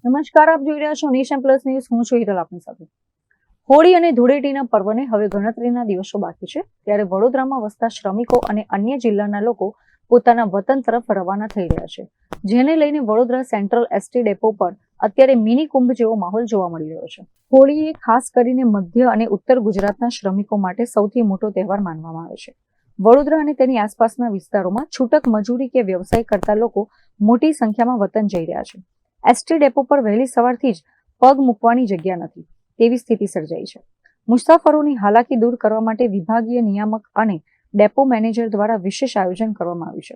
નમસ્કાર, આપ જોઈ રહ્યા છો નેશન પ્લસ ન્યૂઝ. હું છું હિરલ આપની સાથે. હોળી અને ધૂળેટીના પર્વને હવે ગણતરીના દિવસો બાકી છે, ત્યારે વડોદરામાં વસતા શ્રમિકો અને અન્ય જિલ્લાના લોકો પોતાના વતન તરફ રવાના થઈ રહ્યા છે, જેને લઈને વડોદરા સેન્ટ્રલ એસટી ડેપો પર અત્યારે મિની કુંભ જેવો માહોલ જોવા મળી રહ્યો છે. હોળી એ ખાસ કરીને મધ્ય અને ઉત્તર ગુજરાતના શ્રમિકો માટે સૌથી મોટો તહેવાર માનવામાં આવે છે. વડોદરા અને તેની આસપાસના વિસ્તારોમાં છૂટક મજૂરી કે વ્યવસાય કરતા લોકો મોટી સંખ્યામાં વતન જઈ રહ્યા છે. એસટી ડેપો પર વહેલી સવારથી જ પગ મૂકવાની જગ્યા નથી તેવી સ્થિતિ સર્જાઈ છે. મુસાફરોની હાલાકી દૂર કરવા માટે વિભાગીય નિયામક અને ડેપો મેનેજર દ્વારા વિશેષ આયોજન કરવામાં આવ્યું છે.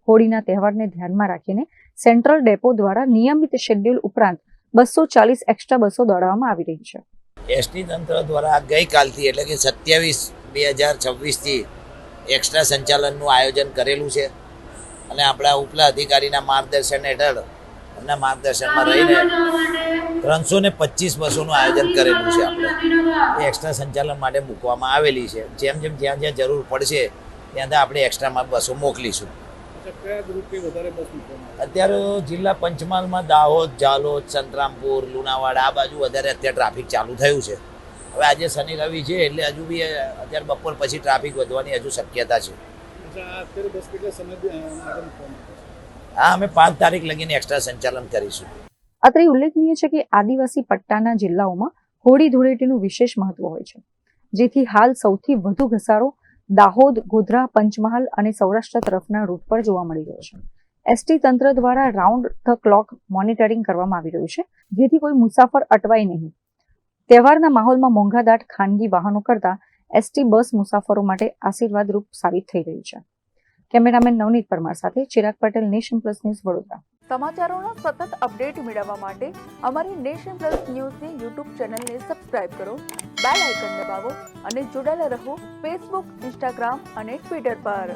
હોળીના તહેવારને ધ્યાનમાં રાખીને સેન્ટ્રલ ડેપો દ્વારા નિયમિત શેડ્યુલ ઉપરાંત 240 એક્સ્ટ્રા બસો દોડાવવામાં આવી રહી છે. એસટી તંત્ર દ્વારા ગઈકાલથી એટલે કે 27/2026થી એક્સ્ટ્રા સંચાલનનું આયોજન કરેલું છે અને આપણા ઉપલા અધિકારીના માર્ગદર્શન હેઠળ એમના માર્ગદર્શનમાં રહીને 325 બસોનું આયોજન કરેલું છે. આપણે એ એક્સ્ટ્રા સંચાલન માટે મૂકવામાં આવેલી છે. જેમ જેમ જ્યાં જ્યાં જરૂર પડશે ત્યાં આપણે એક્સ્ટ્રામાં બસો મોકલીશું. અત્યારે જિલ્લા પંચમહાલમાં દાહોદ, જાલોદ, સંતરામપુર, લુણાવાડા આ બાજુ વધારે અત્યારે ટ્રાફિક ચાલુ થયું છે. હવે આજે શનિ રવિ છે એટલે હજુ બી અત્યારે બપોર પછી ટ્રાફિક વધવાની હજુ શક્યતા છે. હા, અમે 5 તારીખ લગીને એક્સ્ટ્રા સંચાલન કરીશું. અત્રે ઉલ્લેખનીય છે કે આદિવાસી પટ્ટાના જિલ્લાઓમાં હોળી ધૂળેટીનું વિશેષ મહત્વ હોય છે, જેથી હાલ સૌથી વધુ ઘસારો દાહોદ, ગોધરા, પંચમહાલ અને સૌરાષ્ટ્ર તરફના રૂટ પર જોવા મળી રહ્યો છે. એસટી તંત્ર દ્વારા રાઉન્ડ ધ ક્લોક મોનિટરિંગ કરવામાં આવી રહ્યું છે, જેથી કોઈ મુસાફર અટવાય નહીં. તહેવારના માહોલમાં મોંઘાદાટ ખાનગી વાહનો કરતા એસટી બસ મુસાફરો માટે આશીર્વાદરૂપ સાબિત થઈ રહી છે. કેમેરામેન નવનીત પરમાર સાથે Chirag Patel, Nation Plus News, Vadodara. સમાચારોનો સતત અપડેટ મેળવવા માટે અમારી નેશન પ્લસ ન્યૂઝની યુટ્યુબ ચેનલને સબસ્ક્રાઇબ કરો, બેલ આઇકન દબાવો અને જોડાયેલા રહો ફેસબુક, ઇન્સ્ટાગ્રામ અને ટ્વિટર પર.